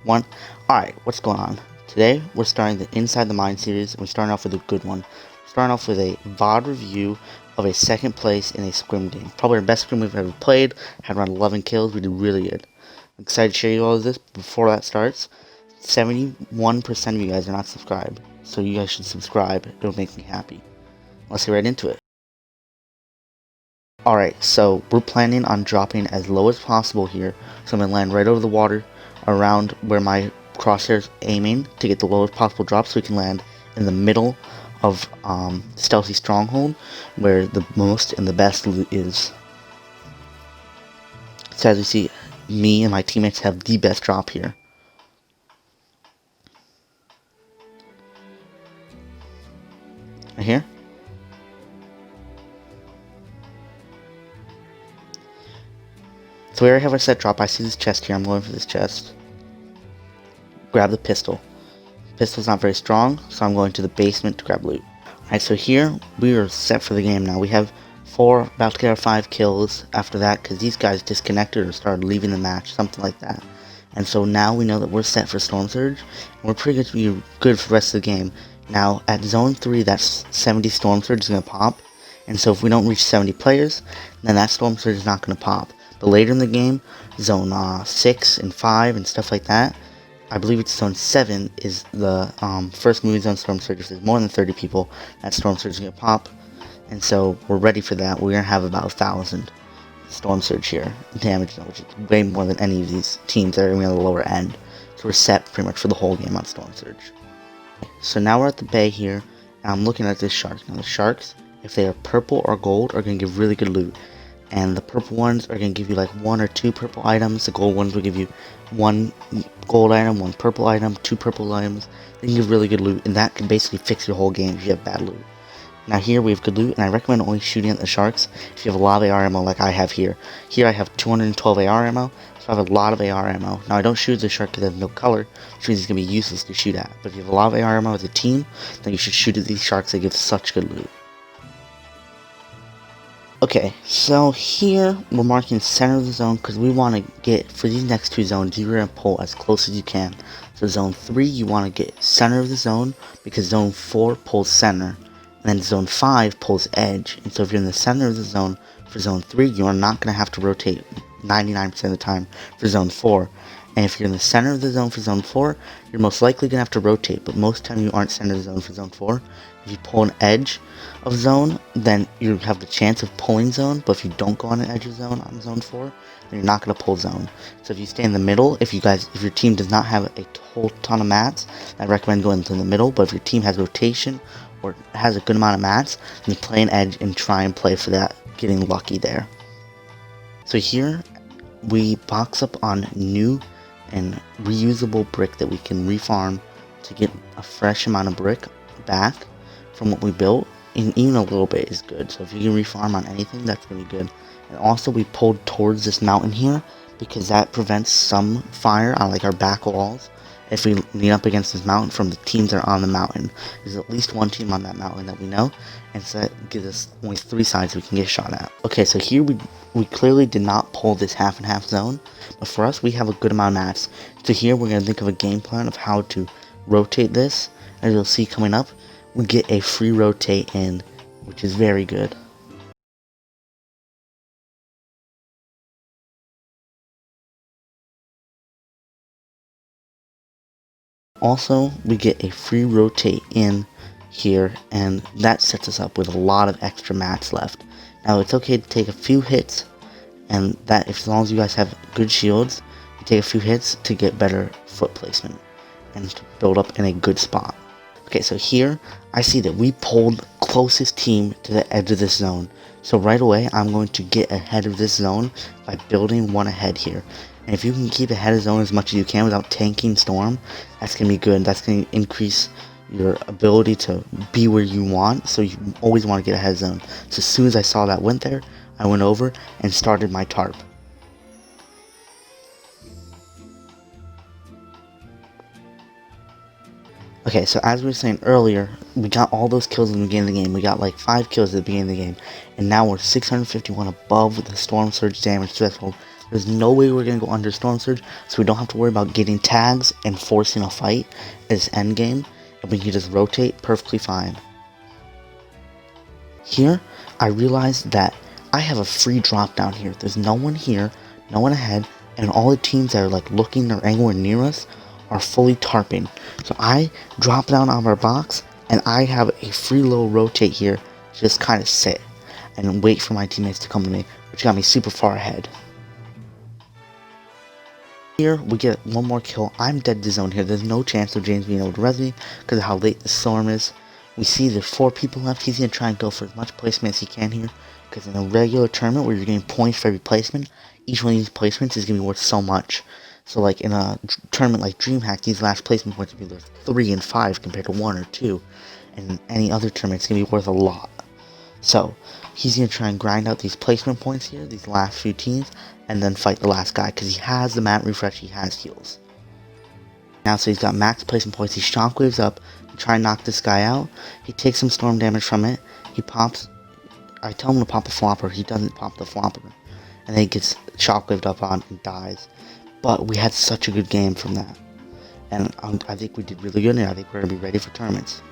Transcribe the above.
One. Alright, what's going on? Today, we're starting the Inside the Mind series, and we're starting off with a good one. We're starting off with a VOD review of a second place in a scrim game. Probably our best scrim we've ever played. Had around 11 kills. We did really good. I'm excited to show you all of this. Before that starts, 71% of you guys are not subscribed. So you guys should subscribe. It'll make me happy. Let's get right into it. Alright, so we're planning on dropping as low as possible here. So I'm going to land right over the water around where my crosshair's aiming to get the lowest possible drop so we can land in the middle of Stealthy Stronghold where the most and the best loot is. So as you see, me and my teammates have the best drop here. Right here. So we already have our set drop. I see this chest here. I'm going for this chest. Grab the pistol. Pistol's not very strong, so I'm going to the basement to grab loot. Alright, so here we are set for the game now. We have 4, about to get our 5 kills after that because these guys disconnected or started leaving the match, something like that. And so now we know that we're set for Storm Surge, and we're pretty good to be good for the rest of the game. Now, at Zone 3, that 70 Storm Surge is going to pop, and so if we don't reach 70 players, then that Storm Surge is not going to pop. But later in the game, Zone 6 and 5 and stuff like that, I believe it's Zone 7 is the first movie Zone Storm Surge. If there's more than 30 people, that Storm Surge is going to pop. And so we're ready for that. We're going to have about 1,000 Storm Surge here damage, which is way more than any of these teams that are on the lower end. So we're set pretty much for the whole game on Storm Surge. So now we're at the bay here, and I'm looking at this shark. Now the sharks, if they are purple or gold, are going to give really good loot. And the purple ones are going to give you like 1 or 2 purple items. The gold ones will give you 1 gold item, 1 purple item, 2 purple items. They can give really good loot, and that can basically fix your whole game if you have bad loot. Now here we have good loot, and I recommend only shooting at the sharks if you have a lot of AR ammo like I have here. Here I have 212 AR ammo, so I have a lot of AR ammo. Now I don't shoot the shark because it has no color, which means it's going to be useless to shoot at. But if you have a lot of AR ammo as a team, then you should shoot at these sharks that give such good loot. Okay, so here we're marking center of the zone because we want to get, for these next 2 zones, you're going to pull as close as you can. So zone 3, you want to get center of the zone because zone 4 pulls center, and then zone 5 pulls edge. And so if you're in the center of the zone for zone 3, you are not going to have to rotate 99% of the time for zone 4. And if you're in the center of the zone for zone 4, you're most likely going to have to rotate, but most of the time you aren't center of the zone for zone 4. If you pull an edge of zone, then you have the chance of pulling zone, but if you don't go on an edge of zone on zone 4, then you're not going to pull zone. So if you stay in the middle, if your team does not have a whole ton of mats, I recommend going to the middle, but if your team has rotation or has a good amount of mats, then you play an edge and try and play for that, getting lucky there. So here, we box up on new and reusable brick that we can refarm to get a fresh amount of brick back from what we built, and even a little bit is good. So if you can refarm on anything, that's going to be good. And also we pulled towards this mountain here because that prevents some fire on like our back walls if we lean up against this mountain from the teams that are on the mountain. There's at least 1 team on that mountain that we know, and so that gives us only 3 sides we can get shot at. Okay, so here we clearly did not pull this half and half zone, but for us we have a good amount of mats. So here we're going to think of a game plan of how to rotate this. As you'll see coming up, we get a free rotate in, which is very good. Also, we get a free rotate in here, and that sets us up with a lot of extra mats left. Now, it's okay to take a few hits, and that as long as you guys have good shields, you take a few hits to get better foot placement and to build up in a good spot. Okay, so here, I see that we pulled closest team to the edge of this zone. So right away, I'm going to get ahead of this zone by building 1 ahead here. And if you can keep ahead of zone as much as you can without tanking storm, that's going to be good. That's going to increase your ability to be where you want, so you always want to get ahead of zone. So as soon as I saw that went there, I went over and started my tarp. Okay, so as we were saying earlier, we got all those kills in the beginning of the game. We got like 5 kills at the beginning of the game, and now we're 651 above the Storm Surge damage threshold. There's no way we're going to go under Storm Surge, so we don't have to worry about getting tags and forcing a fight as endgame, and we can just rotate perfectly fine. Here, I realized that I have a free drop down here. There's no one here, no one ahead, and all the teams that are like looking or anywhere near us are fully tarping. So I drop down on our box, and I have a free little rotate here to just kind of sit and wait for my teammates to come to me, which got me super far ahead. Here, we get one more kill. I'm dead to zone here. There's no chance of James being able to res me because of how late the storm is. We see there's 4 people left. He's going to try and go for as much placement as he can here, because in a regular tournament where you're getting points for every placement, each one of these placements is going to be worth so much. So like in a tournament like DreamHack, these last placement points will be worth 3 and 5 compared to 1 or 2. And any other tournament, it's going to be worth a lot. So he's going to try and grind out these placement points here, these last few teams, and then fight the last guy, because he has the map refresh, he has heals. Now, so he's got max placement points, he shockwaves up, to try and knock this guy out. He takes some storm damage from it, he pops, I tell him to pop a flopper, he doesn't pop the flopper, and then he gets shockwaved up on and dies. But we had such a good game from that, and I think we did really good, and I think we're going to be ready for tournaments.